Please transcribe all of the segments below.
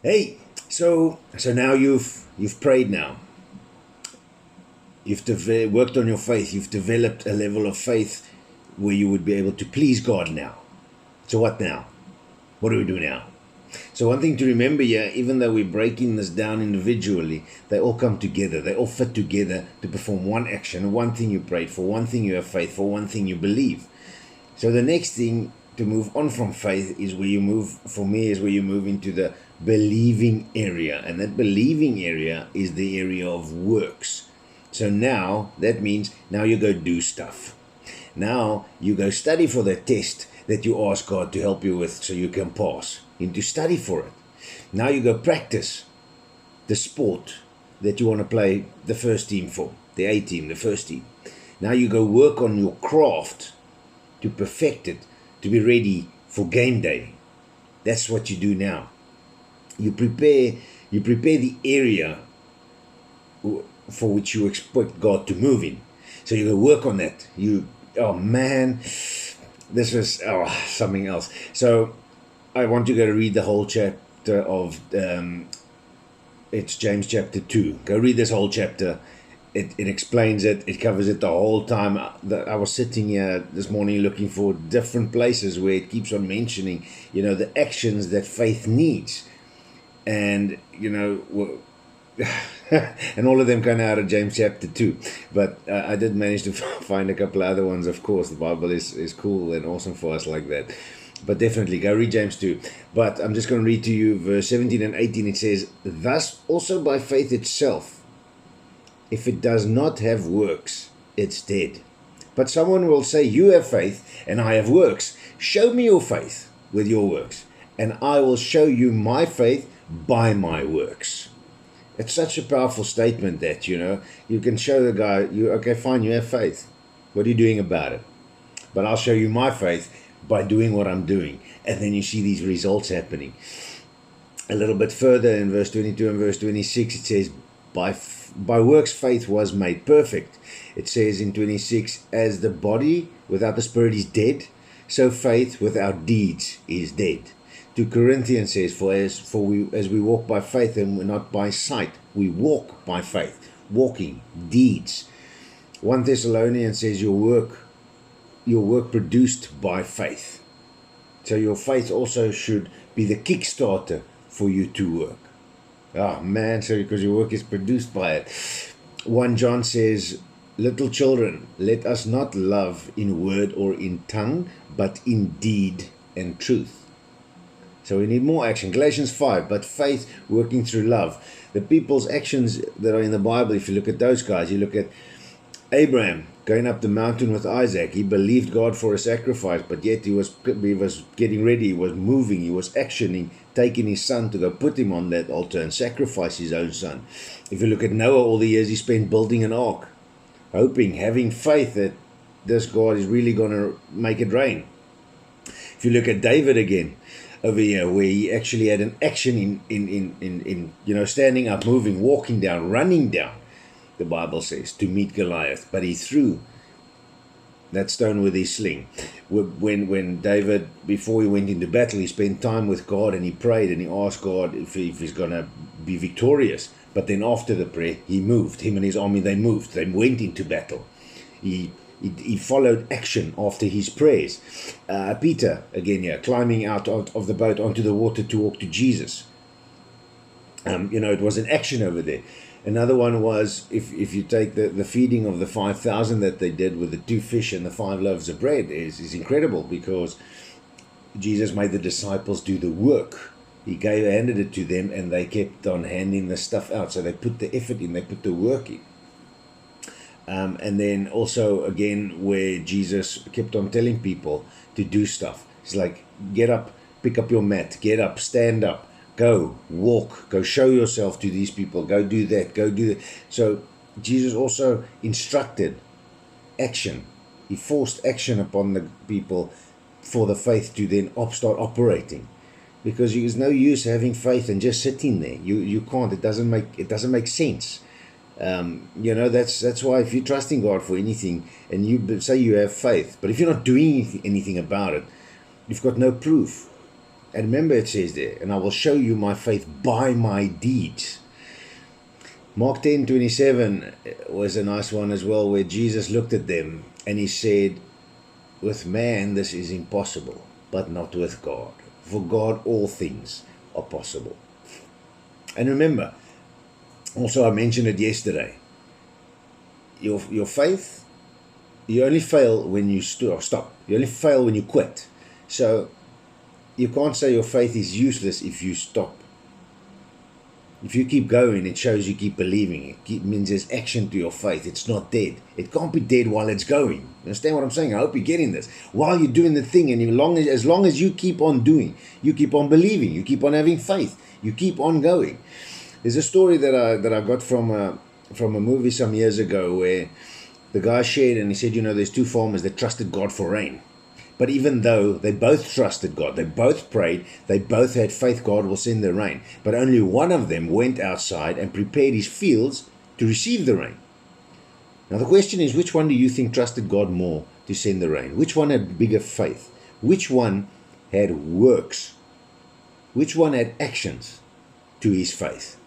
Hey, so now you've prayed now. Worked on your faith. You've developed a level of faith where you would be able to please God now. So what now? What do we do now? So one thing to remember here, even though we're breaking this down individually, they all come together. They all fit together to perform one action, one thing you prayed for, one thing you have faith for, one thing you believe. So the next thing to move on from faith is where you move, for me, is where you move into the believing area. And that believing area is the area of works. So now that means now you go do stuff. Now you go study for the test that you ask God to help you with so you can pass. You need to study for it. Now you go practice the sport that you want to play the first team for, the A team, the first team. Now you go work on your craft to perfect it, to be ready for game day. That's what you do now. You prepare the area for which you expect God to move in. So you go work on that. Oh man, this was something else. So I want you to go read the whole chapter of it's James chapter 2. Go read this whole chapter. It explains it. It covers it the whole time. I was sitting here this morning looking for different places where it keeps on mentioning, the actions that faith needs. And, and all of them kind of out of James chapter 2. But I did manage to find a couple of other ones, of course. The Bible is cool and awesome for us like that. But definitely go read James 2. But I'm just going to read to you verse 17 and 18. It says, "Thus also by faith itself, if it does not have works, it's dead. But someone will say, you have faith and I have works. Show me your faith with your works, and I will show you my faith by my works." It's such a powerful statement that, you can show the guy, okay, fine, you have faith. What are you doing about it? But I'll show you my faith by doing what I'm doing. And then you see these results happening. A little bit further in verse 22 and verse 26, it says, by works faith was made perfect. It says in 26, as the body without the spirit is dead, so faith without deeds is dead. 2 Corinthians says, as we walk by faith and not by sight, we walk by faith, walking, deeds. 1 Thessalonians says your work produced by faith. So your faith also should be the kickstarter for you to work. Oh man, so because your work is produced by it. 1 John says, little children, let us not love in word or in tongue, but in deed and truth. So we need more action. Galatians 5, but faith working through love. The people's actions that are in the Bible, if you look at those guys, you look at Abraham going up the mountain with Isaac. He believed God for a sacrifice, but yet he was getting ready, he was moving, he was actioning, taking his son to go put him on that altar and sacrifice his own son. If you look at Noah, all the years he spent building an ark, hoping, having faith that this God is really going to make it rain. If you look at David again, over here, where he actually had an action in standing up, moving, walking down, running down, the Bible says, to meet Goliath. But he threw that stone with his sling. When David, before he went into battle, he spent time with God and he prayed and he asked God if he's going to be victorious. But then after the prayer, he moved. Him and his army, they moved. They went into battle. He followed action after his prayers. Peter, again here, climbing out of the boat onto the water to walk to Jesus. It was an action over there. Another one was, if you take the feeding of the 5,000 that they did with the 2 fish and the 5 loaves of bread, is incredible, because Jesus made the disciples do the work. He handed it to them and they kept on handing the stuff out. So they put the effort in, they put the work in. And then also, again, where Jesus kept on telling people to do stuff. It's like, get up, pick up your mat, get up, stand up, go, walk, go show yourself to these people, go do that, go do that. So Jesus also instructed action. He forced action upon the people for the faith to then start operating. Because there's no use having faith and just sitting there. You can't. It doesn't make sense. That's why if you're trusting God for anything and you say you have faith, but if you're not doing anything about it, you've got no proof. And remember it says there, and I will show you my faith by my deeds. Mark 10:27 was a nice one as well, where Jesus looked at them and he said, with man this is impossible, but not with God. For God all things are possible. And remember, also I mentioned it yesterday, your faith, you only fail when you stop. You only fail when you quit. So you can't say your faith is useless if you stop. If you keep going, it shows you keep believing. It means there's action to your faith. It's not dead. It can't be dead while it's going. You understand what I'm saying? I hope you're getting this. While you're doing the thing, and as long as you keep on doing, you keep on believing, you keep on having faith, you keep on going. There's a story that I got from a movie some years ago, where the guy shared, and he said, there's two farmers that trusted God for rain. But even though they both trusted God, they both prayed, they both had faith God will send the rain, but only one of them went outside and prepared his fields to receive the rain. Now the question is, which one do you think trusted God more to send the rain? Which one had bigger faith? Which one had works? Which one had actions to his faith?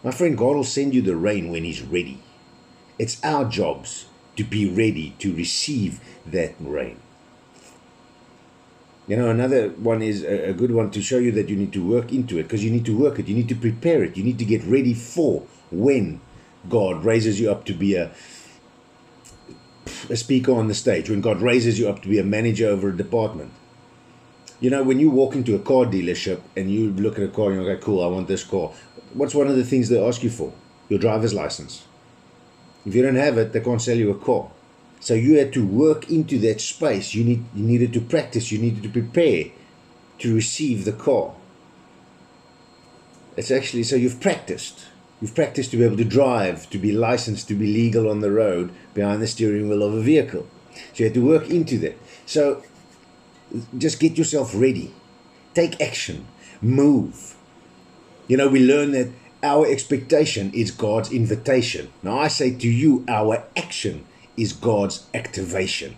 My friend, God will send you the rain when he's ready. It's our jobs to be ready to receive that rain. Another one is a good one to show you that you need to work into it, because you need to work it, you need to prepare it, you need to get ready for when God raises you up to be a speaker on the stage, when God raises you up to be a manager over a department. When you walk into a car dealership and you look at a car and you're like, cool, I want this car. What's one of the things they ask you for? Your driver's license. If you don't have it, they can't sell you a car. So you had to work into that space. You needed to practice. You needed to prepare to receive the car. It's actually, so you've practiced. You've practiced to be able to drive, to be licensed, to be legal on the road behind the steering wheel of a vehicle. So you had to work into that. So just get yourself ready. Take action. Move. We learn that our expectation is God's invitation. Now I say to you, our action is God's activation.